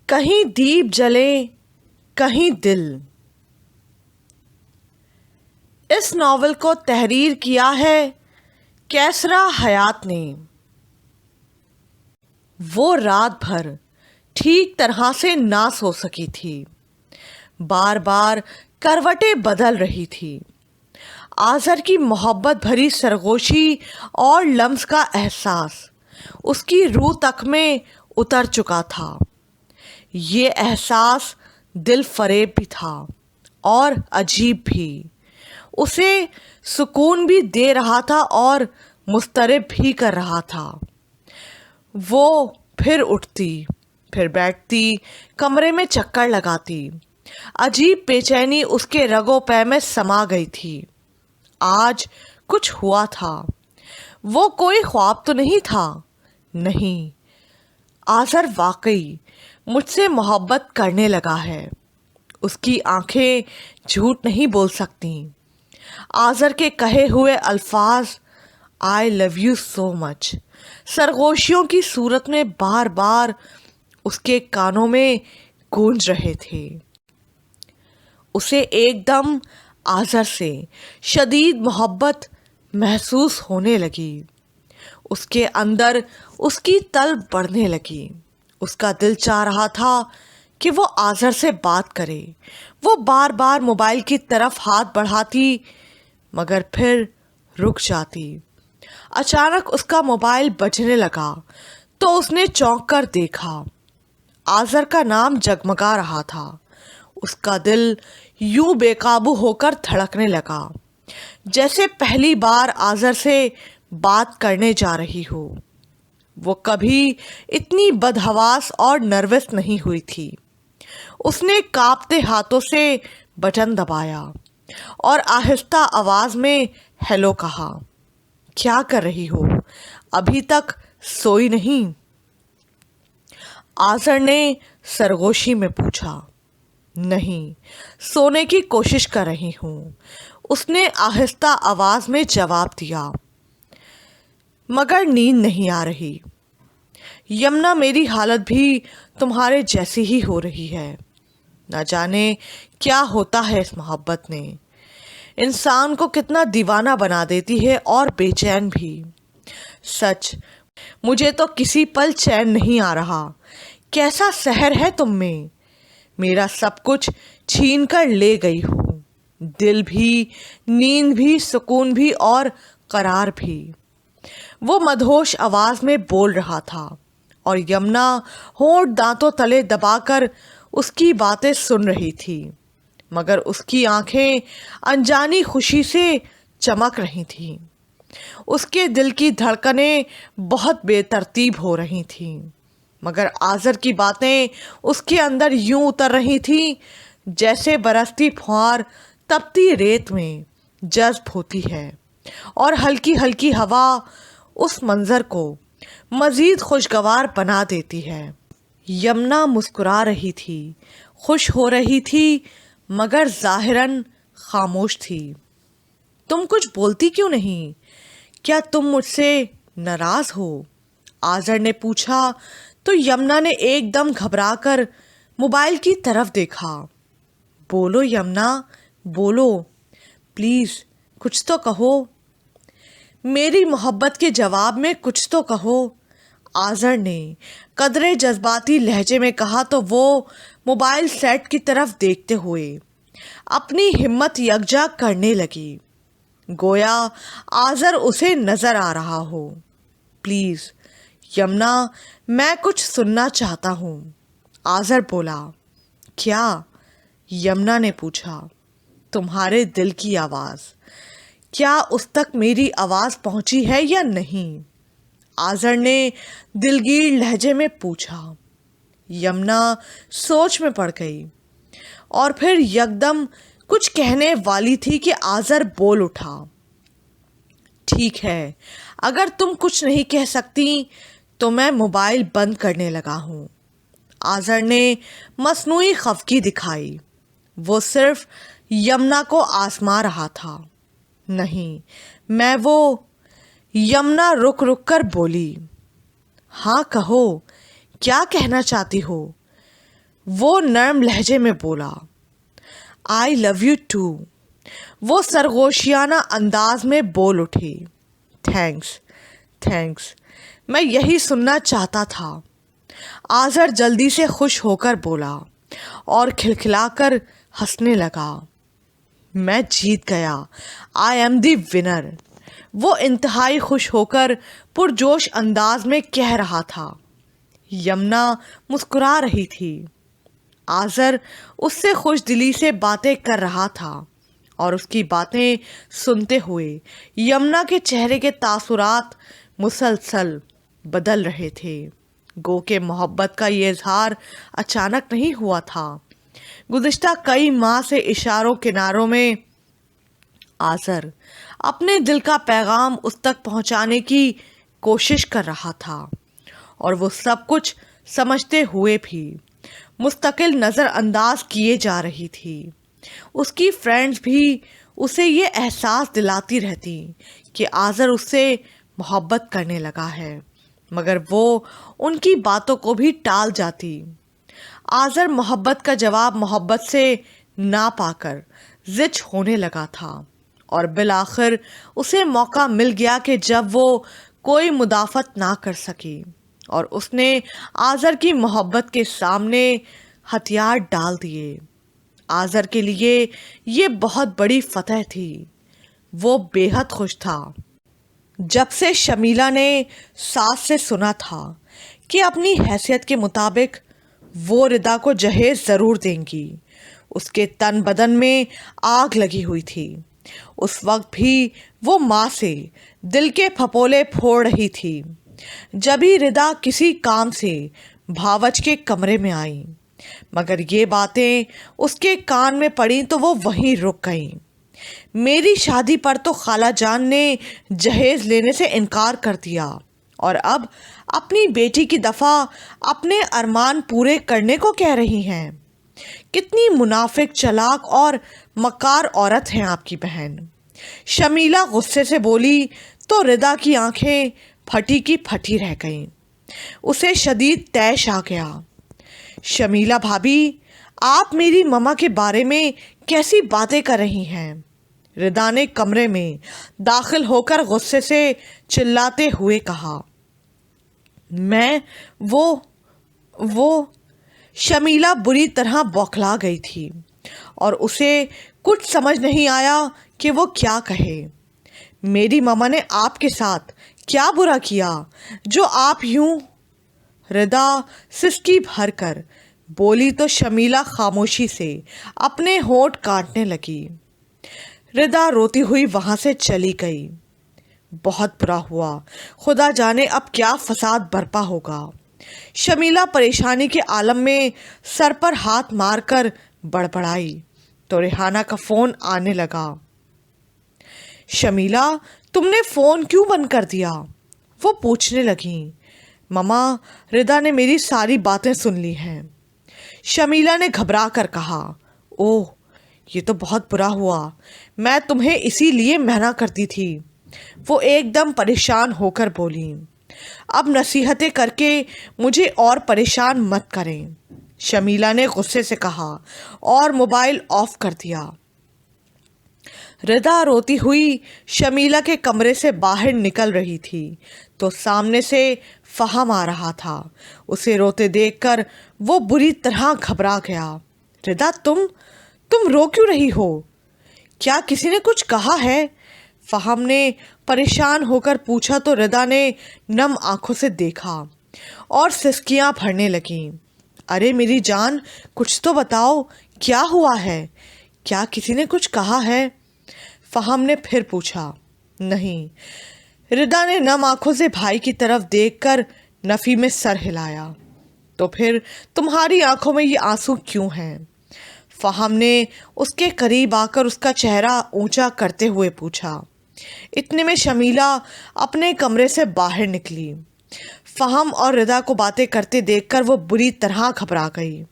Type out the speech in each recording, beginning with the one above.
کہیں دیپ جلے کہیں دل۔ اس ناول کو تحریر کیا ہے کیسرا حیات نے۔ وہ رات بھر ٹھیک طرح سے نہ سو سکی تھی، بار بار کروٹیں بدل رہی تھی۔ آذر کی محبت بھری سرگوشی اور لمس کا احساس اس کی روح تک میں اتر چکا تھا۔ یہ احساس دل فریب بھی تھا اور عجیب بھی، اسے سکون بھی دے رہا تھا اور مضطرب بھی کر رہا تھا۔ وہ پھر اٹھتی، پھر بیٹھتی، کمرے میں چکر لگاتی۔ عجیب بے چینی اس کے رگوں پے میں سما گئی تھی۔ آج کچھ ہوا تھا۔ وہ کوئی خواب تو نہیں تھا؟ نہیں، آذر واقعی مجھ سے محبت کرنے لگا ہے۔ اس کی آنکھیں جھوٹ نہیں بول سکتی۔ آذر کے کہے ہوئے الفاظ "I love you so much" سرگوشیوں کی صورت میں بار بار اس کے کانوں میں گونج رہے تھے۔ اسے ایک دم آذر سے شدید محبت محسوس ہونے لگی۔ اس کے اندر اس کی طلب بڑھنے لگی۔ اس کا دل چاہ رہا تھا کہ وہ آذر سے بات کرے۔ وہ بار بار موبائل کی طرف ہاتھ بڑھاتی مگر پھر رک جاتی۔ اچانک اس کا موبائل بجنے لگا تو اس نے چونک کر دیکھا۔ آذر کا نام جگمگا رہا تھا۔ اس کا دل یوں بے قابو ہو کر دھڑکنے لگا جیسے پہلی بار آذر سے بات کرنے جا رہی ہو۔ وہ کبھی اتنی بدحواس اور نروس نہیں ہوئی تھی۔ اس نے کانپتے ہاتھوں سے بٹن دبایا اور آہستہ آواز میں ہیلو کہا۔ کیا کر رہی ہو؟ ابھی تک سوئی نہیں؟ آذر نے سرگوشی میں پوچھا۔ نہیں، سونے کی کوشش کر رہی ہوں، اس نے آہستہ آواز میں جواب دیا، مگر نیند نہیں آ رہی۔ یمنا، میری حالت بھی تمہارے جیسی ہی ہو رہی ہے۔ نہ جانے کیا ہوتا ہے اس محبت نے، انسان کو کتنا دیوانہ بنا دیتی ہے اور بے چین بھی۔ سچ، مجھے تو کسی پل چین نہیں آ رہا۔ کیسا سحر ہے تم میں، میرا سب کچھ چھین کر لے گئی ہو، دل بھی، نیند بھی، سکون بھی اور قرار بھی۔ وہ مدہوش آواز میں بول رہا تھا اور یمنا ہونٹ دانتوں تلے دبا کر اس کی باتیں سن رہی تھی، مگر اس کی آنکھیں انجانی خوشی سے چمک رہی تھیں۔ اس کے دل کی دھڑکنیں بہت بے ترتیب ہو رہی تھیں، مگر آذر کی باتیں اس کے اندر یوں اتر رہی تھیں جیسے برستی پھوار تپتی ریت میں جذب ہوتی ہے اور ہلکی ہلکی ہوا اس منظر کو مزید خوشگوار بنا دیتی ہے۔ یمنا مسکرا رہی تھی، خوش ہو رہی تھی، مگر ظاہراً خاموش تھی۔ تم کچھ بولتی کیوں نہیں؟ کیا تم مجھ سے ناراض ہو؟ آذر نے پوچھا تو یمنا نے ایک دم گھبرا کر موبائل کی طرف دیکھا۔ بولو یمنا، بولو، پلیز کچھ تو کہو، میری محبت کے جواب میں کچھ تو کہو، آذر نے قدرے جذباتی لہجے میں کہا تو وہ موبائل سیٹ کی طرف دیکھتے ہوئے اپنی ہمت یکجا کرنے لگی، گویا آذر اسے نظر آ رہا ہو۔ پلیز یمنا، میں کچھ سننا چاہتا ہوں، آذر بولا۔ کیا؟ یمنا نے پوچھا۔ تمہارے دل کی آواز، کیا اس تک میری آواز پہنچی ہے یا نہیں؟ آذر نے دلگیر لہجے میں پوچھا۔ یمنا سوچ میں پڑ گئی اور پھر یکدم کچھ کہنے والی تھی کہ آذر بول اٹھا۔ ٹھیک ہے، اگر تم کچھ نہیں کہہ سکتی تو میں موبائل بند کرنے لگا ہوں۔ آذر نے مصنوعی خفگی دکھائی، وہ صرف یمنا کو آزما رہا تھا۔ نہیں، میں وہ یمنا رک رک کر بولی۔ ہاں کہو، کیا کہنا چاہتی ہو؟ وہ نرم لہجے میں بولا۔ آئی لو یو ٹو، وہ سرگوشیانہ انداز میں بول اٹھی۔ تھینکس، میں یہی سننا چاہتا تھا۔ آذر جلدی سے خوش ہو کر بولا اور کھلکھلا کر ہنسنے لگا۔ میں جیت گیا، آئی ایم دی ونر، وہ انتہائی خوش ہو کر پرجوش انداز میں کہہ رہا تھا۔ یمنا مسکرا رہی تھی۔ آذر اس سے خوش دلی سے باتیں کر رہا تھا اور اس کی باتیں سنتے ہوئے یمنا کے چہرے کے تاثرات مسلسل بدل رہے تھے۔ گو کہ محبت کا یہ اظہار اچانک نہیں ہوا تھا۔ گزشتہ کئی ماہ سے اشاروں کناروں میں آذر اپنے دل کا پیغام اس تک پہنچانے کی کوشش کر رہا تھا، اور وہ سب کچھ سمجھتے ہوئے بھی مستقل نظر انداز کیے جا رہی تھی۔ اس کی فرینڈز بھی اسے یہ احساس دلاتی رہتی کہ آذر اس سے محبت کرنے لگا ہے، مگر وہ ان کی باتوں کو بھی ٹال جاتی۔ آذر محبت کا جواب محبت سے نہ پا کر زچ ہونے لگا تھا، اور بالآخر اسے موقع مل گیا کہ جب وہ کوئی مدافعت نہ کر سکی اور اس نے آذر کی محبت کے سامنے ہتھیار ڈال دیے۔ آذر کے لیے یہ بہت بڑی فتح تھی۔ وہ بے حد خوش تھا۔ جب سے شمیلہ نے ساس سے سنا تھا کہ اپنی حیثیت کے مطابق وہ ردا کو جہیز ضرور دیں گی، اس کے تن بدن میں آگ لگی ہوئی تھی۔ اس وقت بھی وہ ماں سے دل کے پھپولے پھوڑ رہی تھی۔ جب ہی ردا کسی کام سے بھاوچ کے کمرے میں آئی، مگر یہ باتیں اس کے کان میں پڑیں تو وہ وہیں رک گئیں۔ میری شادی پر تو خالہ جان نے جہیز لینے سے انکار کر دیا، اور اب اپنی بیٹی کی دفعہ اپنے ارمان پورے کرنے کو کہہ رہی ہیں۔ کتنی منافق، چلاک اور مکار عورت ہیں آپ کی بہن۔ شمیلہ غصے سے بولی تو ردا کی آنکھیں پھٹی کی پھٹی رہ گئیں۔ اسے شدید طیش آ گیا۔ شمیلہ بھابی، آپ میری مما کے بارے میں کیسی باتیں کر رہی ہیں؟ ردا نے کمرے میں داخل ہو کر غصے سے چلاتے ہوئے کہا۔ میں وہ شمیلہ بری طرح بوکھلا گئی تھی اور اسے کچھ سمجھ نہیں آیا کہ وہ کیا کہے۔ میری مما نے آپ کے ساتھ کیا برا کیا جو آپ یوں؟ ردا سسکی بھر کر بولی تو شمیلہ خاموشی سے اپنے ہونٹ کاٹنے لگی۔ ردا روتی ہوئی وہاں سے چلی گئی۔ بہت برا ہوا، خدا جانے اب کیا فساد برپا ہوگا۔ شمیلہ پریشانی کے عالم میں سر پر ہاتھ مار کر بڑبڑائی تو ریحانہ کا فون آنے لگا۔ شمیلہ، تم نے فون کیوں بند کر دیا؟ وہ پوچھنے لگیں۔ مما، ردا نے میری ساری باتیں سن لی ہیں۔ شمیلہ نے گھبرا کر کہا۔ اوہ، یہ تو بہت برا ہوا، میں تمہیں اسی لیے منع کرتی تھی۔ وہ ایک دم پریشان ہو کر بولی۔ اب نصیحتیں کر کے مجھے اور پریشان مت کریں، شمیلہ نے غصے سے کہا اور موبائل آف کر دیا۔ ردا روتی ہوئی شمیلہ کے کمرے سے باہر نکل رہی تھی تو سامنے سے فہم آ رہا تھا۔ اسے روتے دیکھ کر وہ بری طرح گھبرا گیا۔ ردا، تم رو کیوں رہی ہو؟ کیا کسی نے کچھ کہا ہے؟ فہم نے پریشان ہو کر پوچھا تو ردا نے نم آنکھوں سے دیکھا اور سسکیاں بھرنے لگیں۔ ارے میری جان، کچھ تو بتاؤ، کیا ہوا ہے؟ کیا کسی نے کچھ کہا ہے؟ فہم نے پھر پوچھا۔ نہیں، ردا نے نم آنکھوں سے بھائی کی طرف دیکھ کر نفی میں سر ہلایا۔ تو پھر تمہاری آنکھوں میں یہ آنسو کیوں ہیں؟ فہم نے اس کے قریب آ کر اس کا چہرہ اونچا کرتے ہوئے پوچھا۔ اتنے میں شمیلہ اپنے کمرے سے باہر نکلی۔ فہم اور ردا کو باتیں کرتے دیکھ کر وہ بری طرح گھبرا گئی۔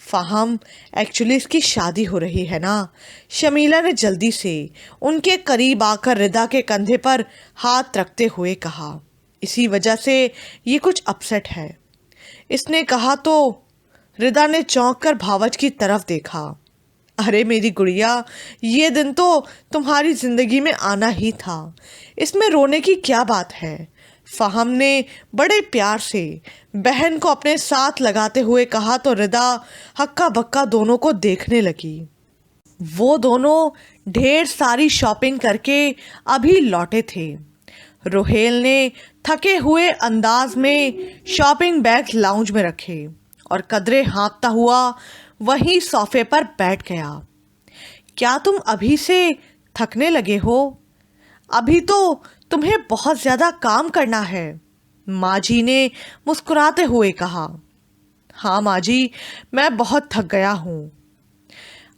فہم، ایکچولی اس کی شادی ہو رہی ہے نا؟ شمیلہ نے جلدی سے ان کے قریب آ کر ردا کے کندھے پر ہاتھ رکھتے ہوئے کہا۔ اسی وجہ سے یہ کچھ اپسیٹ ہے، اس نے کہا تو ردا نے چونک کر بھاوج کی طرف دیکھا۔ ارے میری گڑیا، یہ دن تو تمہاری زندگی میں آنا ہی تھا، اس میں رونے کی کیا بات ہے؟ فہم نے بڑے پیار سے بہن کو اپنے ساتھ لگاتے ہوئے کہا تو ردا ہکا بکا دونوں کو دیکھنے لگی۔ وہ دونوں ڈھیر ساری شاپنگ کر کے ابھی لوٹے تھے۔ روہیل نے تھکے ہوئے انداز میں شاپنگ بیگ لاؤنج میں رکھے اور قدرے ہانپتا ہوا وہیں صوفے پر بیٹھ گیا۔ کیا تم ابھی سے تھکنے لگے ہو؟ ابھی تو تمہیں بہت زیادہ کام کرنا ہے، ماں جی نے مسکراتے ہوئے کہا۔ ہاں ماں جی، میں بہت تھک گیا ہوں،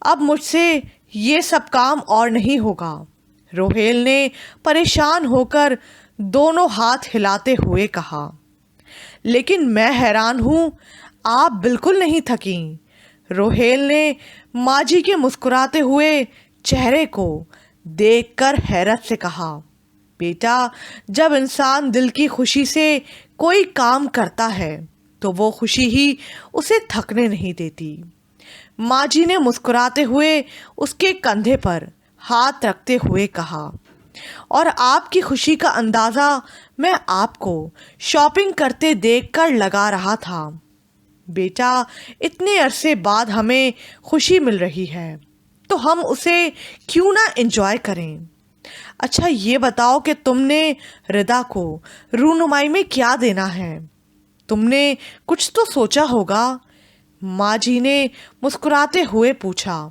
اب مجھ سے یہ سب کام اور نہیں ہوگا۔ روہیل نے پریشان ہو کر دونوں ہاتھ ہلاتے ہوئے کہا۔ لیکن میں حیران ہوں، آپ بالکل نہیں تھکیں۔ روہیل نے ماں جی کے مسکراتے ہوئے چہرے کو دیکھ کر حیرت سے کہا۔ بیٹا، جب انسان دل کی خوشی سے کوئی کام کرتا ہے تو وہ خوشی ہی اسے تھکنے نہیں دیتی۔ ماں جی نے مسکراتے ہوئے اس کے کندھے پر ہاتھ رکھتے ہوئے کہا، اور آپ کی خوشی کا اندازہ میں آپ کو شاپنگ کرتے دیکھ کر لگا رہا تھا۔ بیٹا، اتنے عرصے بعد ہمیں خوشی مل رہی ہے تو ہم اسے کیوں نہ انجوائے کریں۔ اچھا یہ بتاؤ کہ تم نے ردا کو رونمائی میں کیا دینا ہے؟ تم نے کچھ تو سوچا ہوگا؟ ماں جی نے مسکراتے ہوئے پوچھا۔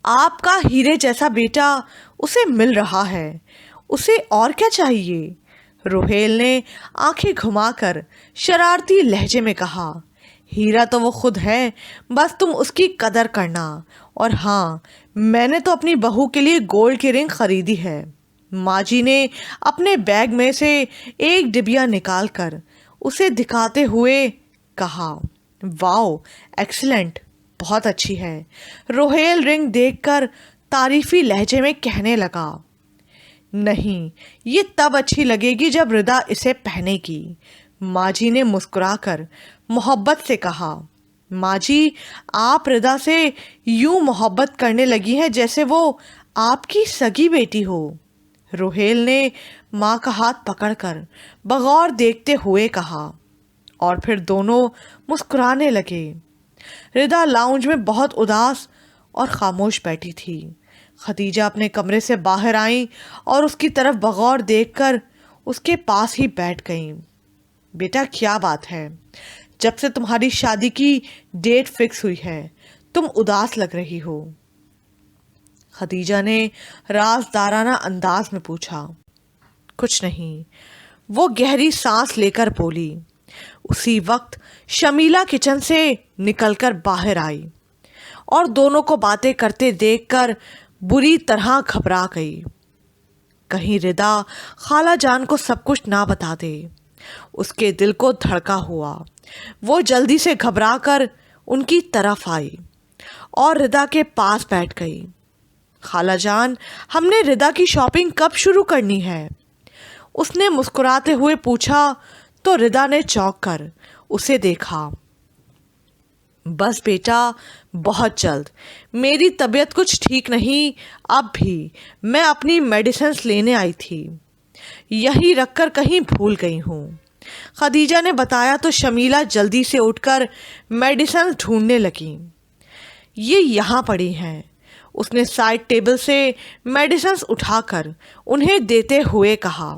آپ کا ہیرے جیسا بیٹا اسے مل رہا ہے، اسے اور کیا چاہیے؟ روہیل نے آنکھیں گھما کر شرارتی لہجے میں کہا۔ ہیرا تو وہ خود ہے، بس تم اس کی قدر کرنا۔ اور ہاں، میں نے تو اپنی بہو کے لیے گولڈ کی رنگ خریدی ہے۔ ماں جی نے اپنے بیگ میں سے ایک ڈبیا نکال کر اسے دکھاتے ہوئے کہا۔ واؤ، ایکسلنٹ، بہت اچھی ہے۔ روہیل رنگ دیکھ کر تعریفی لہجے میں کہنے لگا۔ نہیں، یہ تب اچھی لگے گی جب ردا اسے پہنے گی، ماں جی نے مسکرا کر محبت سے کہا۔ ماں جی، آپ ردا سے یوں محبت کرنے لگی ہیں جیسے وہ آپ کی سگی بیٹی ہو۔ روہیل نے ماں کا ہاتھ پکڑ کر بغور دیکھتے ہوئے کہا، اور پھر دونوں مسکرانے لگے۔ ردا لاؤنج میں بہت اداس اور خاموش بیٹھی تھی۔ خدیجہ اپنے کمرے سے باہر آئیں اور اس کی طرف بغور دیکھ کر اس کے پاس ہی بیٹھ گئیں۔ بیٹا، کیا بات ہے؟ جب سے تمہاری شادی کی ڈیٹ فکس ہوئی ہے تم اداس لگ رہی ہو۔ خدیجہ نے رازدارانہ انداز میں پوچھا۔ کچھ نہیں، وہ گہری سانس لے کر بولی۔ اسی وقت شمیلہ کچن سے نکل کر باہر آئی اور دونوں کو باتیں کرتے دیکھ کر بری طرح گھبرا گئی۔ کہیں ردا خالہ جان کو سب کچھ نہ بتا دے۔ اس کے دل کو دھڑکا ہوا۔ وہ جلدی سے گھبرا کر ان کی طرف آئی اور ردا کے پاس بیٹھ گئی۔ خالہ جان، ہم نے ردا کی شاپنگ کب شروع کرنی ہے؟ اس نے مسکراتے ہوئے پوچھا تو ردا نے چونک کر اسے دیکھا۔ بس بیٹا، بہت جلد۔ میری طبیعت کچھ ٹھیک نہیں، اب بھی میں اپنی میڈیسنز لینے آئی تھی، یہی رکھ کر کہیں بھول گئی ہوں۔ خدیجہ نے بتایا تو شمیلہ جلدی سے اٹھ کر میڈیسنز ڈھونڈنے لگیں۔ یہ یہاں پڑی ہیں۔ اس نے سائڈ ٹیبل سے میڈیسنز اٹھا کر انہیں دیتے ہوئے کہا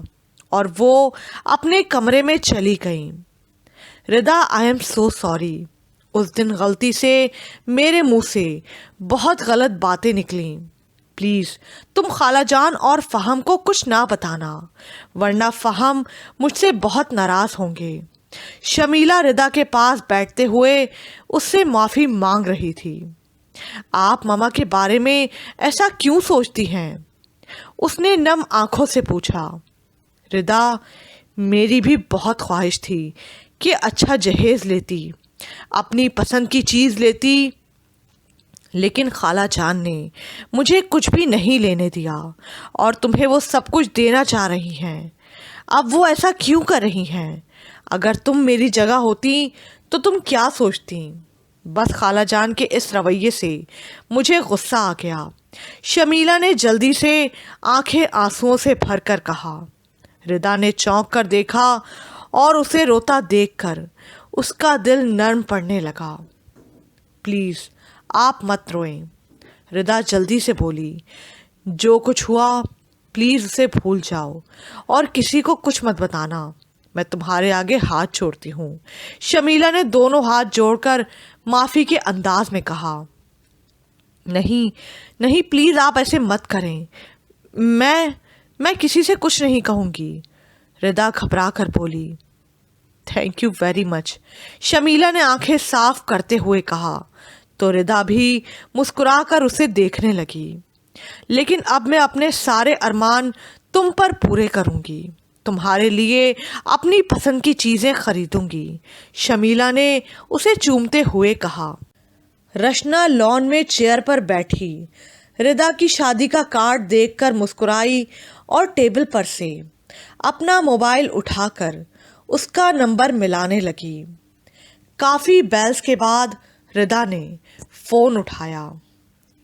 اور وہ اپنے کمرے میں چلی گئیں۔ ردا، آئی ایم سو سوری، اس دن غلطی سے میرے منہ سے بہت غلط باتیں نکلیں۔ پلیز تم خالہ جان اور فہم کو کچھ نہ بتانا، ورنہ فہم مجھ سے بہت ناراض ہوں گے۔ شمیلہ ردا کے پاس بیٹھتے ہوئے اس سے معافی مانگ رہی تھی۔ آپ ماما کے بارے میں ایسا کیوں سوچتی ہیں؟ اس نے نم آنکھوں سے پوچھا۔ ردا، میری بھی بہت خواہش تھی کہ اچھا جہیز لیتی، اپنی پسند کی چیز لیتی، لیکن خالہ جان نے مجھے کچھ بھی نہیں لینے دیا اور تمہیں وہ سب کچھ دینا چاہ رہی ہیں۔ اب وہ ایسا کیوں کر رہی ہیں؟ اگر تم میری جگہ ہوتی تو تم کیا سوچتی؟ بس خالہ جان کے اس رویے سے مجھے غصہ آ گیا۔ شمیلہ نے جلدی سے آنکھیں آنسوؤں سے بھر کر کہا۔ ردا نے چونک کر دیکھا اور اسے روتا دیکھ کر اس کا دل نرم پڑنے لگا۔ پلیز آپ مت روئیں، ردا جلدی سے بولی۔ جو کچھ ہوا پلیز اسے بھول جاؤ اور کسی کو کچھ مت بتانا، میں تمہارے آگے ہاتھ جوڑتی ہوں۔ شمیلہ نے دونوں ہاتھ جوڑ کر معافی کے انداز میں کہا۔ نہیں نہیں، پلیز آپ ایسے مت کریں، میں کسی سے کچھ نہیں کہوں گی، ردا گھبرا کر بولی۔ تھینک یو ویری مچ، شمیلہ نے آنکھیں صاف کرتے ہوئے کہا تو ردا بھی مسکرا کر اسے دیکھنے لگی۔ لیکن اب میں اپنے سارے ارمان تم پر پورے کروں گی، تمہارے لیے اپنی پسند کی چیزیں خریدوں گی، شمیلہ نے اسے چومتے ہوئے کہا۔ رشنا لان میں چیئر پر بیٹھی ردا کی شادی کا کارڈ دیکھ کر مسکرائی اور ٹیبل پر سے اپنا موبائل اٹھا کر اس کا نمبر ملانے لگی۔ کافی بیلز کے بعد ردا نے فون اٹھایا۔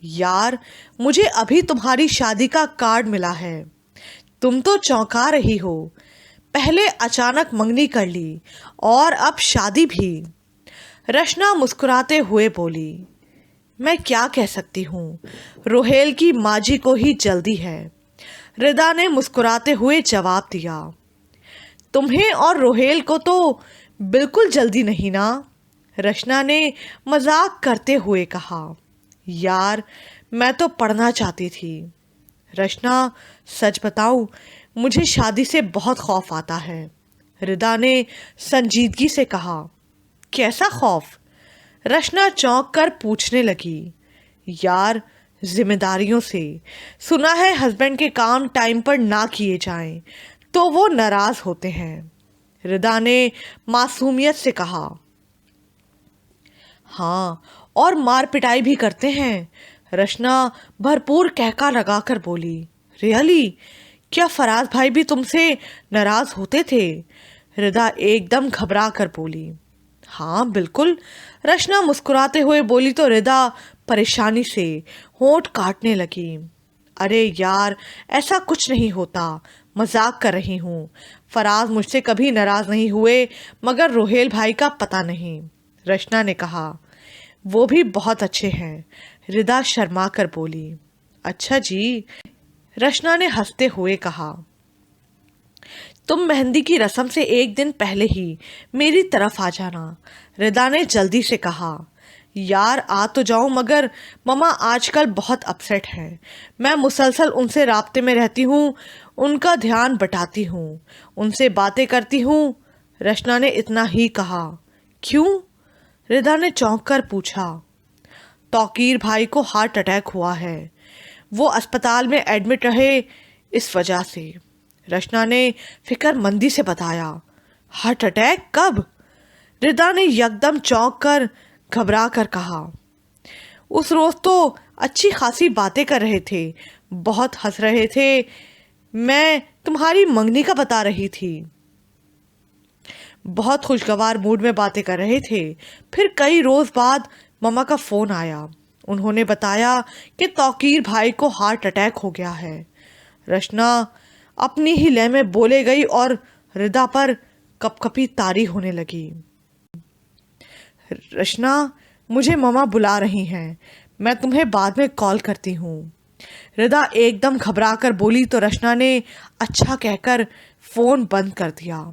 یار، مجھے ابھی تمہاری شادی کا کارڈ ملا ہے، تم تو چونکا رہی ہو، پہلے اچانک منگنی کر لی اور اب شادی بھی، رشنا مسکراتے ہوئے بولی۔ میں کیا کہہ سکتی ہوں، روہیل کی ماں جی کو ہی جلدی ہے، ردا نے مسکراتے ہوئے جواب دیا۔ تمہیں اور روہیل کو تو بالکل جلدی نہیں نا، رشنا نے مذاق کرتے ہوئے کہا۔ یار، میں تو پڑھنا چاہتی تھی، رشنا سچ بتاؤں مجھے شادی سے بہت خوف آتا ہے، ردا نے سنجیدگی سے کہا۔ کیسا خوف؟ رشنا چونک کر پوچھنے لگی۔ یار، ذمہ داریوں سے، سنا ہے ہسبینڈ کے کام ٹائم پر نہ کیے جائیں تو وہ ناراض ہوتے ہیں، ردا نے معصومیت سے کہا۔ ہاں، اور مار پٹائی بھی کرتے ہیں، رشنا بھرپور کہکا لگا کر بولی۔ ریئلی؟ کیا فراز بھائی بھی تم سے ناراض ہوتے تھے؟ ردا ایک دم گھبرا کر بولی۔ ہاں بالکل، رشنا مسکراتے ہوئے بولی تو ردا پریشانی سے ہونٹ کاٹنے لگی۔ ارے یار، ایسا کچھ نہیں ہوتا، مذاق کر رہی ہوں، فراز مجھ سے کبھی ناراض نہیں ہوئے، مگر روہیل بھائی کا پتہ نہیں، رشنا نے کہا۔ وہ بھی بہت اچھے ہیں، ردا شرما کر بولی۔ اچھا جی، رشنا نے ہنستے ہوئے کہا۔ تم مہندی کی رسم سے ایک دن پہلے ہی میری طرف آ جانا، ردا نے جلدی سے کہا۔ یار آ تو جاؤں، مگر مما آج کل بہت اپسیٹ ہیں، میں مسلسل ان سے رابطے میں رہتی ہوں، ان کا دھیان بٹاتی ہوں، ان سے باتیں کرتی ہوں، رشنا نے اتنا ہی کہا۔ کیوں؟ ردا نے چونک کر پوچھا۔ توقیر بھائی کو ہارٹ اٹیک ہوا ہے، وہ اسپتال میں ایڈمٹ رہے اس وجہ سے، رشنا نے فکر مندی سے بتایا۔ ہارٹ اٹیک کب؟ ردا نے یکدم چونک کر گھبرا کر کہا۔ اس روز تو اچھی خاصی باتیں کر رہے تھے، بہت ہنس رہے تھے، میں تمہاری منگنی کا بتا رہی تھی، بہت خوشگوار موڈ میں باتیں کر رہے تھے، پھر کئی روز بعد مما کا فون آیا، انہوں نے بتایا کہ توقیر بھائی کو ہارٹ اٹیک ہو گیا ہے، رشنا اپنی ہی لے میں بولے گئی اور ردا پر کپ کپی طاری ہونے لگی۔ رشنا، مجھے مما بلا رہی ہیں، میں تمہیں بعد میں کال کرتی ہوں، ردا ایک دم گھبرا کر بولی تو رشنا نے اچھا کہہ کر فون بند کر دیا۔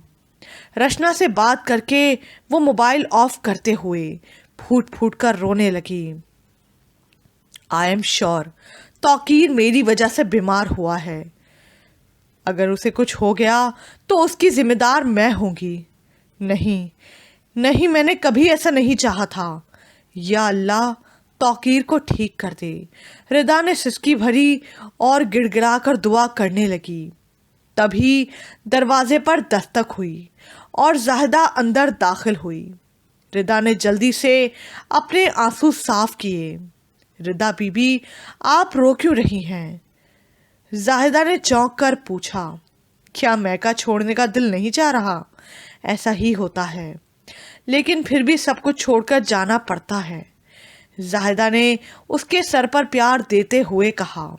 رشنا سے بات کر کے وہ موبائل آف کرتے ہوئے پھوٹ پھوٹ کر رونے لگی۔ آئی ایم شور توقیر میری وجہ سے بیمار ہوا ہے، اگر اسے کچھ ہو گیا تو اس کی ذمہ دار میں ہوں گی۔ نہیں نہیں، میں نے کبھی ایسا نہیں چاہا تھا، یا اللہ توقیر کو ٹھیک کر دے، ردا نے سسکی بھری اور گڑ گڑا کر دعا کرنے لگی۔ تبھی دروازے پر دستک ہوئی اور زاہدہ اندر داخل ہوئی۔ ردا نے جلدی سے اپنے آنسو صاف کیے۔ ردا بی بی، آپ رو کیوں رہی ہیں؟ زاہدہ نے چونک کر پوچھا۔ کیا میکا چھوڑنے کا دل نہیں چاہ رہا؟ ایسا ہی ہوتا ہے، لیکن پھر بھی سب کچھ چھوڑ کر جانا پڑتا ہے۔ زاہدہ نے اس کے سر پر پیار دیتے ہوئے کہا۔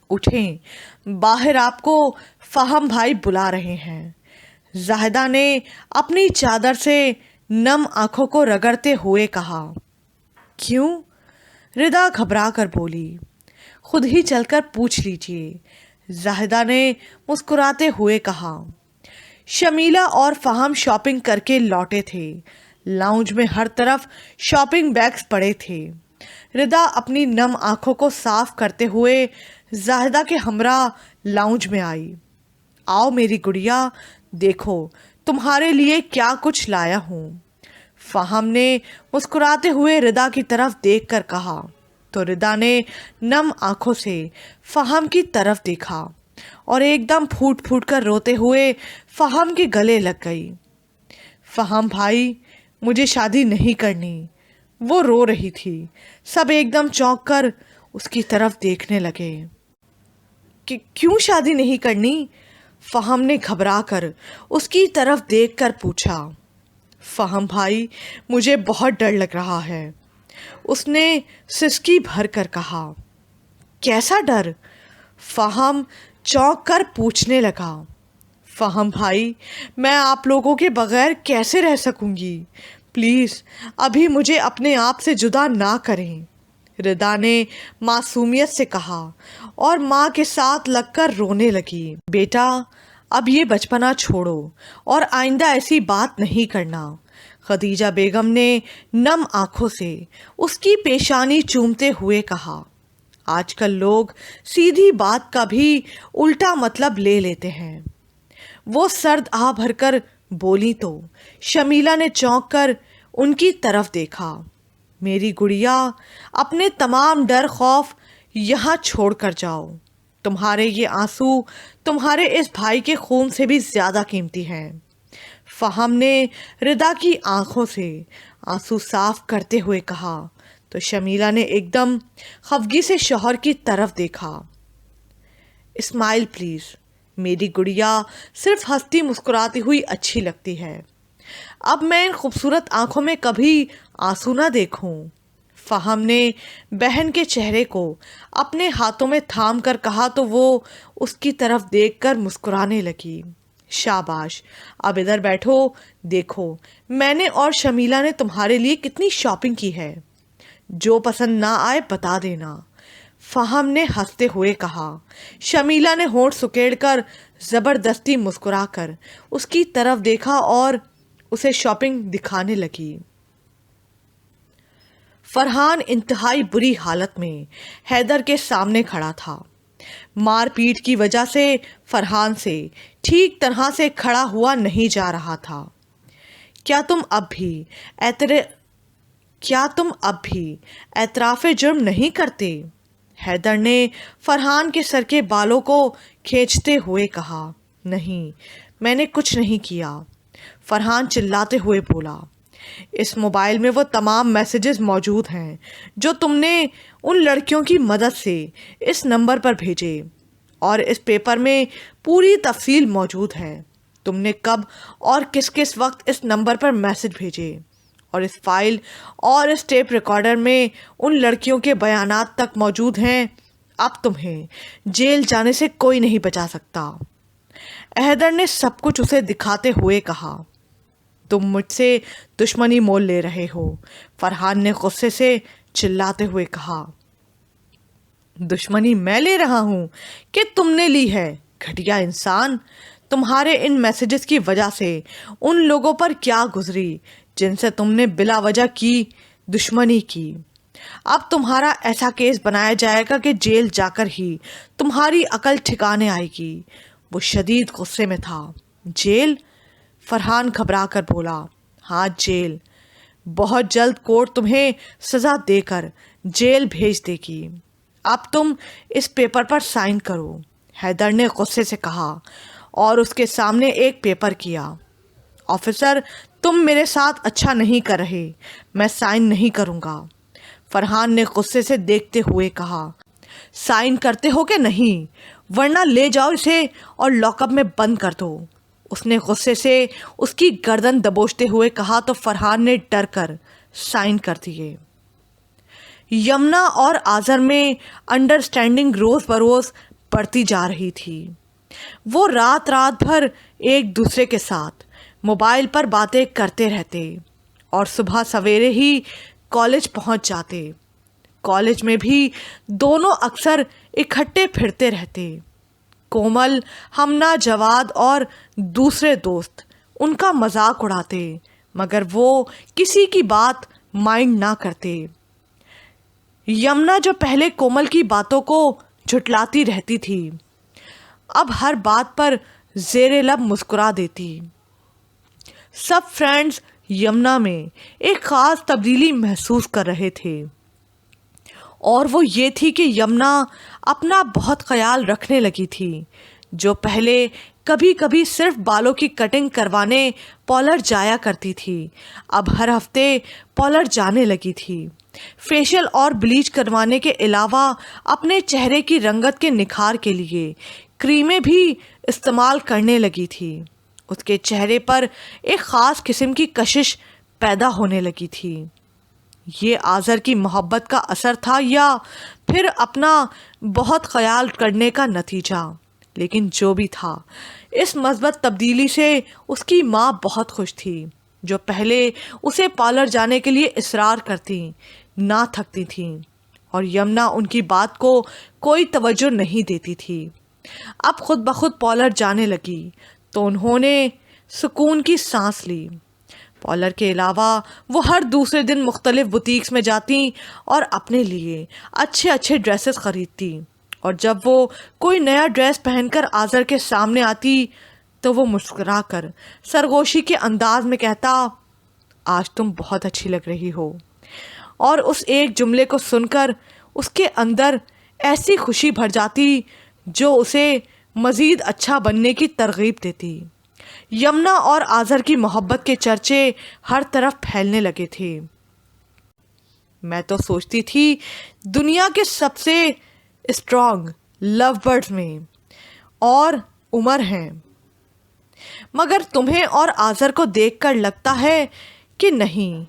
اٹھیں، باہر آپ کو فہم بھائی بلا رہے ہیں۔ زاہدہ نے اپنی چادر سے نم آنکھوں کو رگڑتے ہوئے کہا۔ کیوں؟ ردا گھبرا کر بولی۔ خود ہی چل کر پوچھ لیجئے، زاہدہ نے مسکراتے ہوئے کہا۔ شمیلہ اور فہم شاپنگ کر کے لوٹے تھے۔ لاؤنج میں ہر طرف شاپنگ بیگز پڑے تھے۔ ردا اپنی نم آنکھوں کو صاف کرتے ہوئے زاہدہ کے ہمراہ لاؤنج میں آئی۔ آؤ میری گڑیا، دیکھو تمہارے لیے کیا کچھ لایا ہوں۔ فہم نے مسکراتے ہوئے ردا کی طرف دیکھ کر کہا تو ردا نے نم آنکھوں سے فہم کی طرف دیکھا اور ایک دم پھوٹ پھوٹ کر روتے ہوئے فہم کے گلے لگ گئی۔ فہم بھائی، مجھے شادی نہیں کرنی۔ وہ رو رہی تھی۔ سب ایک دم چونک کر اس کی طرف دیکھنے لگے۔ کیوں شادی نہیں کرنی؟ فہم نے گھبرا کر اس کی طرف دیکھ کر پوچھا۔ فہم بھائی، مجھے بہت ڈر لگ رہا ہے، اس نے سسکی بھر کر کہا۔ کیسا ڈر؟ فہم چونک کر پوچھنے لگا۔ فہم بھائی، میں آپ لوگوں کے بغیر کیسے رہ سکوں گی؟ پلیز ابھی مجھے اپنے آپ سے جدا نہ کریں، ردا نے معصومیت سے کہا اور ماں کے ساتھ لگ کر رونے لگی۔ بیٹا، اب یہ بچپنا چھوڑو اور آئندہ ایسی بات نہیں کرنا، خدیجہ بیگم نے نم آنکھوں سے اس کی پیشانی چومتے ہوئے کہا۔ آج کل لوگ سیدھی بات کا بھی الٹا مطلب لے لیتے ہیں۔ وہ سرد آہ بھر کر بولی تو شمیلہ نے چونک کر ان کی طرف دیکھا۔ میری گڑیا، اپنے تمام ڈر خوف یہاں چھوڑ کر جاؤ۔ تمہارے یہ آنسو تمہارے اس بھائی کے خون سے بھی زیادہ قیمتی ہیں۔ فہم نے ردا کی آنکھوں سے آنسو صاف کرتے ہوئے کہا تو شمیلہ نے ایک دم خفگی سے شوہر کی طرف دیکھا۔ اسمائل پلیز، میری گڑیا صرف ہنستی مسکراتی ہوئی اچھی لگتی ہے۔ اب میں ان خوبصورت آنکھوں میں کبھی آنسو نہ دیکھوں۔ فہم نے بہن کے چہرے کو اپنے ہاتھوں میں تھام کر کہا تو وہ اس کی طرف دیکھ کر مسکرانے لگی۔ شاباش، اب ادھر بیٹھو، دیکھو میں نے اور شمیلہ نے تمہارے لیے کتنی شاپنگ کی ہے، جو پسند نہ آئے بتا دینا، فہم نے ہنستے ہوئے کہا۔ شمیلہ نے ہونٹ سکیڑ کر زبردستی مسکرا کر اس کی طرف دیکھا اور اسے شاپنگ دکھانے لگی۔ فرحان انتہائی بری حالت میں حیدر کے سامنے کھڑا تھا۔ مار پیٹ کی وجہ سے فرحان سے ٹھیک طرح سے کھڑا ہوا نہیں جا رہا تھا۔ کیا تم اب بھی اعتراف جرم نہیں کرتے؟ حیدر نے فرحان کے سر کے بالوں کو کھینچتے ہوئے کہا۔ نہیں، میں نے کچھ نہیں کیا، فرحان چلاتے ہوئے بولا۔ اس موبائل میں وہ تمام میسیجز موجود ہیں جو تم نے ان لڑکیوں کی مدد سے اس نمبر پر بھیجے، اور اس پیپر میں پوری تفصیل موجود ہے، تم نے کب اور کس کس وقت اس نمبر پر میسیج بھیجے، اور اس فائل اور اس ٹیپ ریکارڈر میں ان لڑکیوں کے بیانات تک موجود ہیں۔ اب تمہیں جیل جانے سے کوئی نہیں بچا سکتا۔ حیدر نے سب کچھ اسے دکھاتے ہوئے کہا۔ تم مجھ سے دشمنی مول لے رہے ہو، فرحان نے غصے سے چلاتے ہوئے کہا۔ دشمنی میں لے رہا ہوں کہ تم نے لی ہے، گھٹیا انسان؟ تمہارے ان میسیجز کی وجہ سے ان لوگوں پر کیا گزری جن سے تم نے بلا وجہ کی دشمنی کی۔ اب تمہارا ایسا کیس بنایا جائے گا کہ جیل جا کر ہی تمہاری عقل ٹھکانے آئے گی۔ وہ شدید غصے میں تھا۔ جیل؟ فرحان گھبرا کر بولا۔ ہاں، جیل۔ بہت جلد کورٹ تمہیں سزا دے کر جیل بھیج دے گی۔ اب تم اس پیپر پر سائن کرو، حیدر نے غصے سے کہا اور اس کے سامنے ایک پیپر کیا۔ آفیسر، تم میرے ساتھ اچھا نہیں کر رہے، میں سائن نہیں کروں گا، فرحان نے غصے سے دیکھتے ہوئے کہا۔ سائن کرتے ہو کہ نہیں، ورنہ لے جاؤ اسے اور لاک اپ میں بند کر دو، اس نے غصے سے اس کی گردن دبوچتے ہوئے کہا تو فرحان نے ڈر کر سائن کر دیے۔ یمنا اور آذر میں انڈرسٹینڈنگ روز بروز بڑھتی جا رہی تھی۔ وہ رات بھر ایک دوسرے کے ساتھ موبائل پر باتیں کرتے رہتے اور صبح سویرے ہی کالج پہنچ جاتے۔ کالج میں بھی دونوں اکثر اکٹھے پھرتے رہتے۔ کومل، ہمنا، جواد اور دوسرے دوست ان کا مذاق اڑاتے مگر وہ کسی کی بات مائنڈ نہ کرتے۔ یمنا جو پہلے کومل کی باتوں کو جھٹلاتی رہتی تھی اب ہر بات پر زیر لب مسکرا دیتی۔ سب فرینڈز یمنا میں ایک خاص تبدیلی محسوس کر رہے تھے اور وہ یہ تھی کہ یمنا اپنا بہت خیال رکھنے لگی تھی۔ جو پہلے کبھی کبھی صرف بالوں کی کٹنگ کروانے پارلر جایا کرتی تھی اب ہر ہفتے پارلر جانے لگی تھی۔ فیشل اور بلیچ کروانے کے علاوہ اپنے چہرے کی رنگت کے نکھار کے لیے کریمیں بھی استعمال کرنے لگی تھی۔ اس کے چہرے پر ایک خاص قسم کی کشش پیدا ہونے لگی تھی۔ یہ آذر کی محبت کا اثر تھا یا پھر اپنا بہت خیال کرنے کا نتیجہ، لیکن جو بھی تھا اس مثبت تبدیلی سے اس کی ماں بہت خوش تھی، جو پہلے اسے پارلر جانے کے لیے اصرار کرتی نہ تھکتی تھیں اور یمنا ان کی بات کو کوئی توجہ نہیں دیتی تھی۔ اب خود بخود پارلر جانے لگی تو انہوں نے سکون کی سانس لی۔ پارلر کے علاوہ وہ ہر دوسرے دن مختلف بوتیکس میں جاتی اور اپنے لیے اچھے ڈریسز خریدتی، اور جب وہ کوئی نیا ڈریس پہن کر آذر کے سامنے آتی تو وہ مسکرا کر سرگوشی کے انداز میں کہتا، آج تم بہت اچھی لگ رہی ہو، اور اس ایک جملے کو سن کر اس کے اندر ایسی خوشی بھر جاتی جو اسے مزید اچھا بننے کی ترغیب دیتی۔ یمنا اور آذر کی محبت کے چرچے ہر طرف پھیلنے لگے تھے۔ میں تو سوچتی تھی دنیا کے سب سے اسٹرانگ لو برڈز میں اور عمر ہیں، مگر تمہیں اور آذر کو دیکھ کر لگتا ہے کہ نہیں،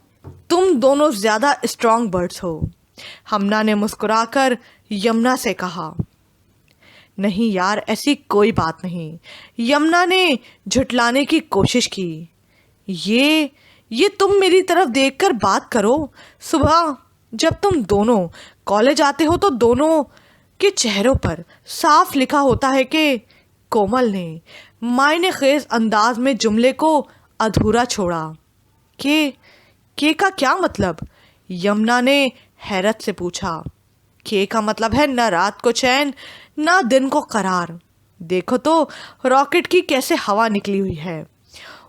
تم دونوں زیادہ اسٹرانگ برڈز ہو۔ ہمنا نے مسکرا کر یمنا سے کہا۔ نہیں یار، ایسی کوئی بات نہیں، یمنا نے جھٹلانے کی کوشش کی۔ یہ تم میری طرف دیکھ کر بات کرو۔ صبح جب تم دونوں کالج آتے ہو تو دونوں کے چہروں پر صاف لکھا ہوتا ہے کہ کومل نے معنی خیز انداز میں جملے کو ادھورا چھوڑا۔ کہ کا کیا مطلب؟ یمنا نے حیرت سے پوچھا۔ کہ کا مطلب ہے نہ رات کو چین نہ دن کو قرار۔ دیکھو تو راکٹ کی کیسے ہوا نکلی ہوئی ہے،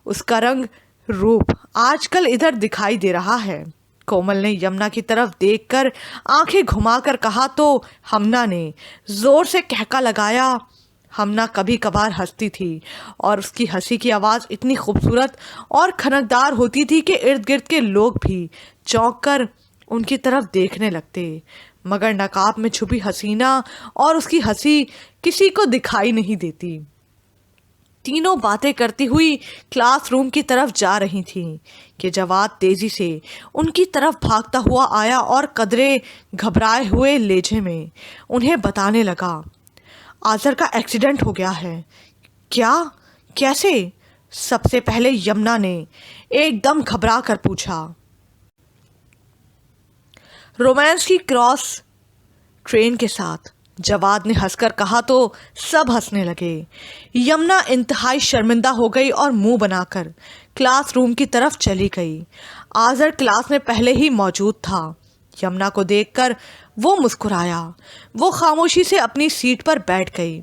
اس کا رنگ روپ آج کل ادھر دکھائی دے رہا ہے۔ کومل نے یمنا کی طرف دیکھ کر آنکھیں گھما کر کہا تو ہمنا نے زور سے کہکا لگایا۔ ہمنا کبھی کبھار ہنستی تھی اور اس کی ہنسی کی آواز اتنی خوبصورت اور کھنکدار ہوتی تھی کہ ارد گرد کے لوگ بھی چونک کر ان کی طرف دیکھنے لگتے، مگر نقاب میں چھپی حسینہ اور اس کی ہنسی کسی کو دکھائی نہیں دیتی۔ تینوں باتیں کرتی ہوئی کلاس روم کی طرف جا رہی تھیں کہ جواد تیزی سے ان کی طرف بھاگتا ہوا آیا اور قدرے گھبرائے ہوئے لہجے میں انہیں بتانے لگا، آذر کا ایکسیڈنٹ ہو گیا ہے۔ کیا؟ کیسے؟ سب سے پہلے یمنا نے ایک دم گھبرا کر پوچھا۔ رومانس کی کراس ٹرین کے ساتھ، جواد نے ہنس کر کہا تو سب ہنسنے لگے۔ یمنا انتہائی شرمندہ ہو گئی اور منہ بنا کر کلاس روم کی طرف چلی گئی۔ آذر کلاس میں پہلے ہی موجود تھا۔ یمنا کو دیکھ کر وہ مسکرایا۔ وہ خاموشی سے اپنی سیٹ پر بیٹھ گئی۔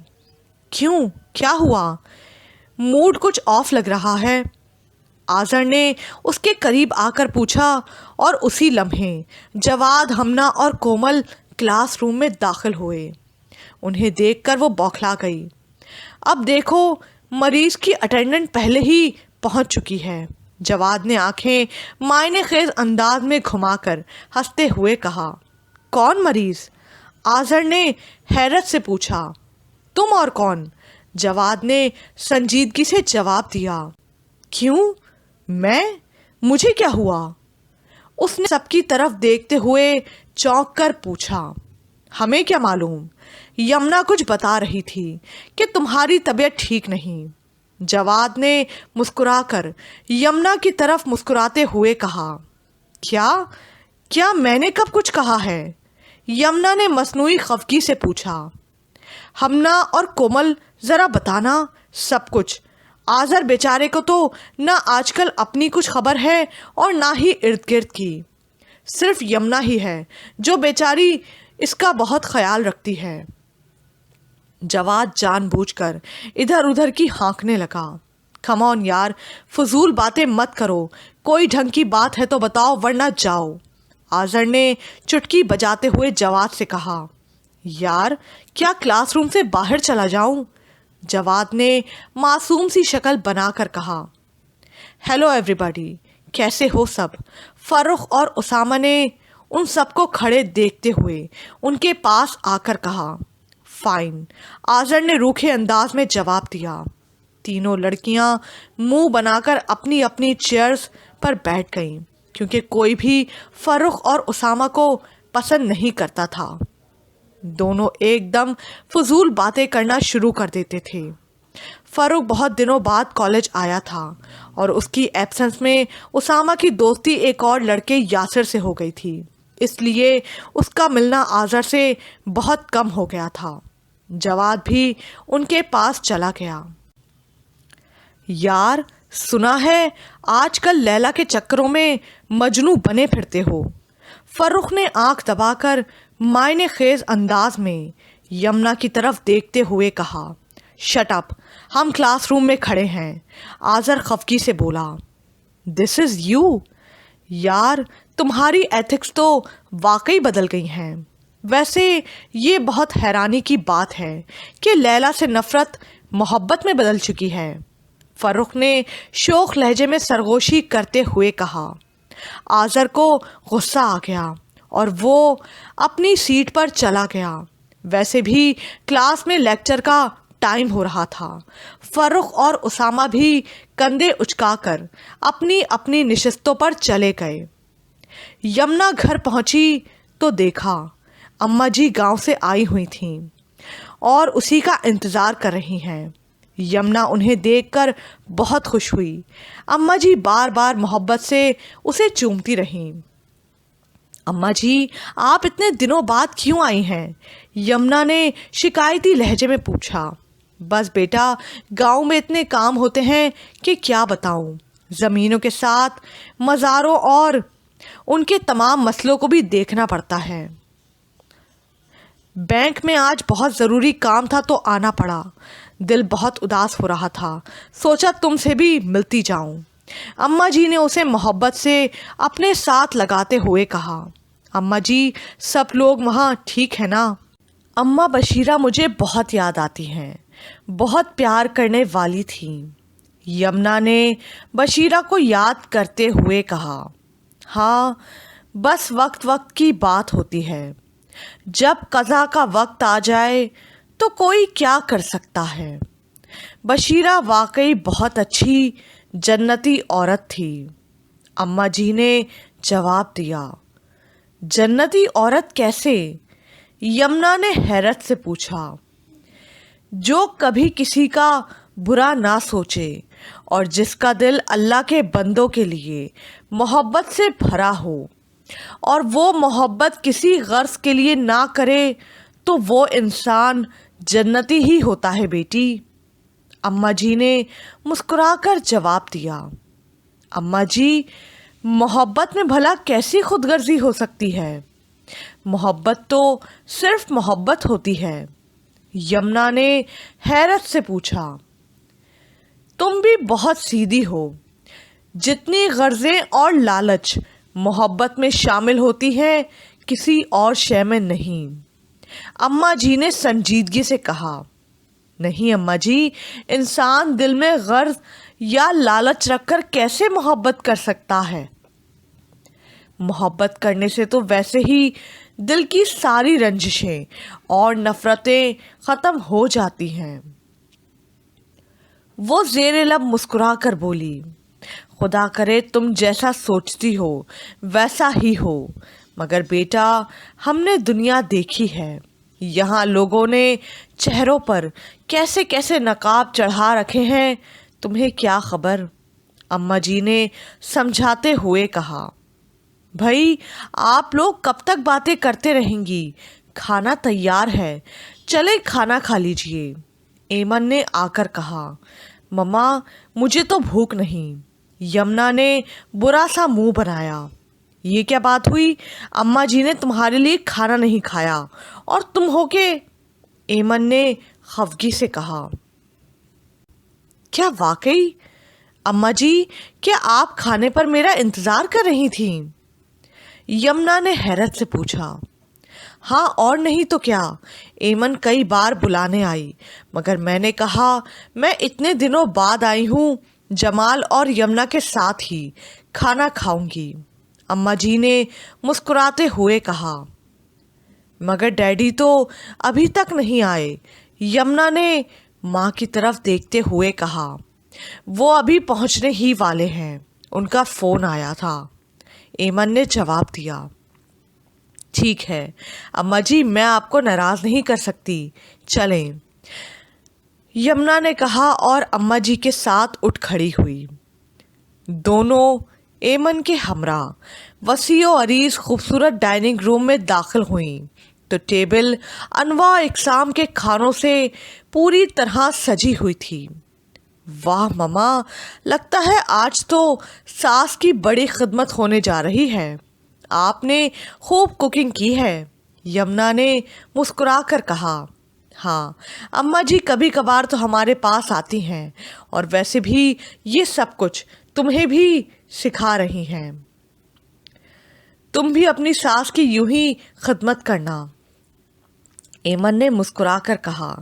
کیوں؟ کیا ہوا؟ موڈ کچھ آف لگ رہا ہے، آذر نے اس کے قریب آ کر پوچھا، اور اسی لمحے جواد، ہمنا اور کومل کلاس روم میں داخل ہوئے۔ انہیں دیکھ کر وہ بوکھلا گئی۔ اب دیکھو، مریض کی اٹینڈنٹ پہلے ہی پہنچ چکی ہے، جواد نے آنکھیں معنی خیز انداز میں گھما کر ہنستے ہوئے کہا۔ کون مریض؟ آذر نے حیرت سے پوچھا۔ تم اور کون؟ جواد نے سنجیدگی سے جواب دیا۔ کیوں؟ میں؟ مجھے کیا ہوا؟ اس نے سب کی طرف دیکھتے ہوئے چونک کر پوچھا۔ ہمیں کیا معلوم، یمنا کچھ بتا رہی تھی کہ تمہاری طبیعت ٹھیک نہیں۔ جواد نے مسکرا کر یمنا کی طرف مسکراتے ہوئے کہا۔ کیا میں نے کب کچھ کہا ہے؟ یمنا نے مصنوعی خفگی سے پوچھا۔ ہمنا اور کومل ذرا بتانا سب کچھ۔ آذر بیچارے کو تو نہ آج کل اپنی کچھ خبر ہے اور نہ ہی ارد گرد کی۔ صرف یمنا ہی ہے جو بیچاری اس کا بہت خیال رکھتی ہے۔ جواد جان بوجھ کر ادھر ادھر کی ہانکنے لگا۔ کم آن یار، فضول باتیں مت کرو، کوئی ڈھنگ کی بات ہے تو بتاؤ ورنہ جاؤ۔ آذر نے چٹکی بجاتے ہوئے جواد سے کہا۔ یار کیا کلاس روم سے باہر چلا جاؤں؟ جواد نے معصوم سی شکل بنا کر کہا۔ ہیلو ایوری باڈی، کیسے ہو سب؟ فرخ اور اسامہ نے ان سب کو کھڑے دیکھتے ہوئے ان کے پاس آ کر کہا۔ فائن، آذر نے روکھے انداز میں جواب دیا۔ تینوں لڑکیاں منہ بنا کر اپنی اپنی چیئرز پر بیٹھ گئیں کیونکہ کوئی بھی فرخ اور اسامہ کو پسند نہیں کرتا تھا۔ دونوں ایک دم فضول باتیں کرنا شروع کر دیتے تھے۔ فرخ بہت دنوں بعد کالج آیا تھا اور اس کی ایبسنس میں اسامہ کی دوستی ایک اور لڑکے یاسر سے ہو گئی تھی، اس لیے اس کا ملنا آذر سے بہت کم ہو گیا تھا۔ جواد بھی ان کے پاس چلا گیا۔ یار سنا ہے آج کل لیلا کے چکروں میں مجنوں بنے پھرتے ہو؟ فرخ نے آنکھ دبا کر معنی خیز انداز میں یمنا کی طرف دیکھتے ہوئے کہا۔ شٹ اپ، ہم کلاس روم میں کھڑے ہیں، آذر خفگی سے بولا۔ دس از یو؟ یار تمہاری ایتھکس تو واقعی بدل گئی ہیں۔ ویسے یہ بہت حیرانی کی بات ہے کہ لیلا سے نفرت محبت میں بدل چکی ہے۔ فرخ نے شوخ لہجے میں سرگوشی کرتے ہوئے کہا۔ آذر کو غصہ آ گیا اور وہ اپنی سیٹ پر چلا گیا۔ ویسے بھی کلاس میں لیکچر کا ٹائم ہو رہا تھا۔ فرخ اور اسامہ بھی کندھے اچکا کر اپنی اپنی نشستوں پر چلے گئے۔ یمنا گھر پہنچی تو دیکھا اماں جی گاؤں سے آئی ہوئی تھیں اور اسی کا انتظار کر رہی ہیں۔ یمنا انہیں دیکھ کر بہت خوش ہوئی۔ اماں جی بار بار محبت سے اسے چومتی رہیں۔ اماں جی آپ اتنے دنوں بعد کیوں آئی ہیں؟ یمنا نے شکایتی لہجے میں پوچھا۔ بس بیٹا، گاؤں میں اتنے کام ہوتے ہیں کہ کیا بتاؤں، زمینوں کے ساتھ مزاروں اور ان کے تمام مسئلوں کو بھی دیکھنا پڑتا ہے۔ بینک میں آج بہت ضروری کام تھا تو آنا پڑا، دل بہت اداس ہو رہا تھا، سوچا تم سے بھی ملتی جاؤں۔ اماں جی نے اسے محبت سے اپنے ساتھ لگاتے ہوئے کہا۔ اماں جی سب لوگ وہاں ٹھیک ہے نا؟ اماں بشیرہ مجھے بہت یاد آتی ہیں، بہت پیار کرنے والی تھیں۔ یمنا نے بشیرہ کو یاد کرتے ہوئے کہا۔ ہاں بس وقت وقت کی بات ہوتی ہے، جب قضا کا وقت آ جائے تو کوئی کیا کر سکتا ہے۔ بشیرہ واقعی بہت اچھی جنتی عورت تھی، اماں جی نے جواب دیا۔ جنتی عورت کیسے؟ یمنا نے حیرت سے پوچھا۔ جو کبھی کسی کا برا نہ سوچے اور جس کا دل اللہ کے بندوں کے لیے محبت سے بھرا ہو اور وہ محبت کسی غرض کے لیے نہ کرے تو وہ انسان جنتی ہی ہوتا ہے بیٹی، اماں جی نے مسکرا کر جواب دیا۔ اماں جی محبت میں بھلا کیسی خود غرضی ہو سکتی ہے؟ محبت تو صرف محبت ہوتی ہے، یمنا نے حیرت سے پوچھا۔ تم بھی بہت سیدھی ہو، جتنی غرضیں اور لالچ محبت میں شامل ہوتی ہیں کسی اور شے میں نہیں، اماں جی نے سنجیدگی سے کہا۔ نہیں اماں جی، انسان دل میں غرض یا لالچ رکھ کر کیسے محبت کر سکتا ہے؟ محبت کرنے سے تو ویسے ہی دل کی ساری رنجشیں اور نفرتیں ختم ہو جاتی ہیں۔ وہ زیر لب مسکرا کر بولی، خدا کرے تم جیسا سوچتی ہو ویسا ہی ہو، مگر بیٹا ہم نے دنیا دیکھی ہے، یہاں لوگوں نے چہروں پر کیسے کیسے نقاب چڑھا رکھے ہیں، تمہیں کیا خبر؟ اماں جی نے سمجھاتے ہوئے کہا، بھائی آپ لوگ کب تک باتیں کرتے رہیں گی، کھانا تیار ہے، چلے کھانا کھا لیجئے۔ ایمن نے آ کر کہا، مما مجھے تو بھوک نہیں۔ یمنا نے برا سا منہ بنایا، یہ کیا بات ہوئی، اماں جی نے تمہارے لیے کھانا نہیں کھایا اور تم ہو کے؟ ایمن نے خفگی سے کہا، کیا واقعی اماں جی، کیا آپ کھانے پر میرا انتظار کر رہی تھیں؟ یمنا نے حیرت سے پوچھا۔ ہاں اور نہیں تو کیا، ایمن کئی بار بلانے آئی، مگر میں نے کہا میں اتنے دنوں بعد آئی ہوں، جمال اور یمنا کے ساتھ ہی کھانا کھاؤں گی۔ اماں جی نے مسکراتے ہوئے کہا، مگر ڈیڈی تو ابھی تک نہیں آئے، یمنا نے ماں کی طرف دیکھتے ہوئے کہا، وہ ابھی پہنچنے ہی والے ہیں، ان کا فون آیا تھا۔ ایمن نے جواب دیا، ٹھیک ہے اماں جی، میں آپ کو ناراض نہیں کر سکتی، چلیں۔ یمنا نے کہا اور اماں جی کے ساتھ اٹھ کھڑی ہوئی۔ دونوں ایمن کے ہمراہ وسیع و عریض خوبصورت ڈائننگ روم میں داخل ہوئیں تو ٹیبل انواع اقسام کے کھانوں سے پوری طرح سجی ہوئی تھی۔ واہ مما، لگتا ہے آج تو ساس کی بڑی خدمت ہونے جا رہی ہے، آپ نے خوب کوکنگ کی ہے، یمنا نے مسکرا کر کہا۔ ہاں اماں جی، کبھی کبھار تو ہمارے پاس آتی ہیں، اور ویسے بھی یہ سب کچھ تمہیں بھی سکھا رہی ہیں، تم بھی اپنی ساس کی یوں ہی خدمت کرنا۔ ایمن نے مسکرا کر کہا،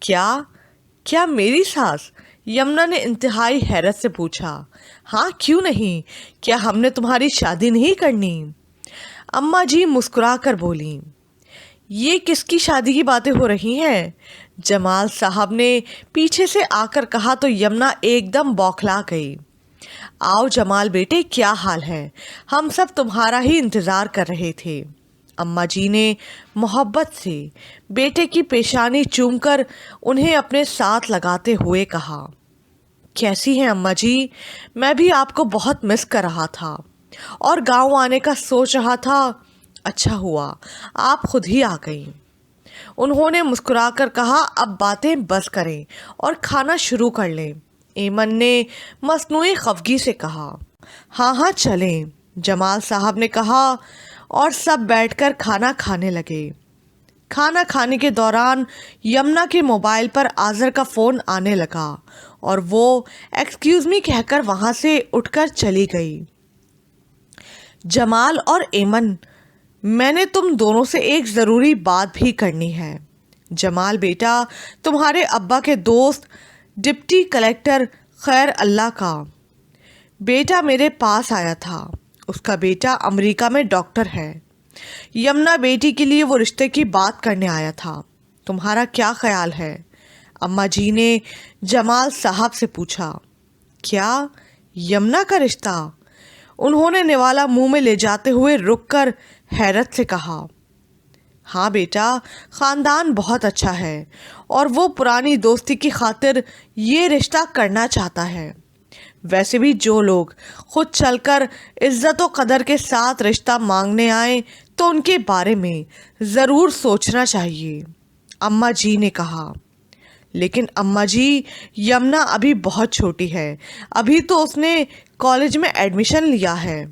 کیا میری ساس؟ یمنا نے انتہائی حیرت سے پوچھا۔ ہاں کیوں نہیں، کیا ہم نے تمہاری شادی نہیں کرنی؟ اماں جی مسکرا کر بولیں، یہ کس کی شادی کی باتیں ہو رہی ہیں؟ جمال صاحب نے پیچھے سے آ کر کہا تو یمنا ایک دم بوکھلا گئی۔ آؤ جمال بیٹے، کیا حال ہے، ہم سب تمہارا ہی انتظار کر رہے تھے۔ اماں جی نے محبت سے بیٹے کی پیشانی چوم کر انہیں اپنے ساتھ لگاتے ہوئے کہا، کیسی ہیں اماں جی؟ میں بھی آپ کو بہت مس کر رہا تھا اور گاؤں آنے کا سوچ رہا تھا، اچھا ہوا آپ خود ہی آ گئیں۔ انہوں نے مسکرا کر کہا، اب باتیں بس کریں اور کھانا شروع کر لیں۔ ایمن نے مصنوعی خفگی سے کہا، ہاں چلیں، جمال صاحب نے کہا، اور سب بیٹھ کر کھانا کھانے لگے۔ کھانا کھانے کے دوران یمنا کے موبائل پر آذر کا فون آنے لگا اور وہ ایکسکیوز می کہہ کر وہاں سے اٹھ کر چلی گئی۔ جمال اور ایمن، میں نے تم دونوں سے ایک ضروری بات بھی کرنی ہے۔ جمال بیٹا، تمہارے ابا کے دوست ڈپٹی کلیکٹر خیر اللہ کا بیٹا میرے پاس آیا تھا، اس کا بیٹا امریکہ میں ڈاکٹر ہے، یمنا بیٹی کے لیے وہ رشتے کی بات کرنے آیا تھا، تمہارا کیا خیال ہے؟ اماں جی نے جمال صاحب سے پوچھا۔ کیا یمنا کا رشتہ؟ انہوں نے نوالا منہ میں لے جاتے ہوئے رک کر حیرت سے کہا، ہاں بیٹا، خاندان بہت اچھا ہے اور وہ پرانی دوستی کی خاطر یہ رشتہ کرنا چاہتا ہے۔ ویسے بھی جو لوگ خود چل کر عزت و قدر کے ساتھ رشتہ مانگنے آئیں تو ان کے بارے میں ضرور سوچنا چاہیے، اماں جی نے کہا۔ لیکن اماں جی، یمنا ابھی بہت چھوٹی ہے، ابھی تو اس نے کالج میں ایڈمیشن لیا ہے۔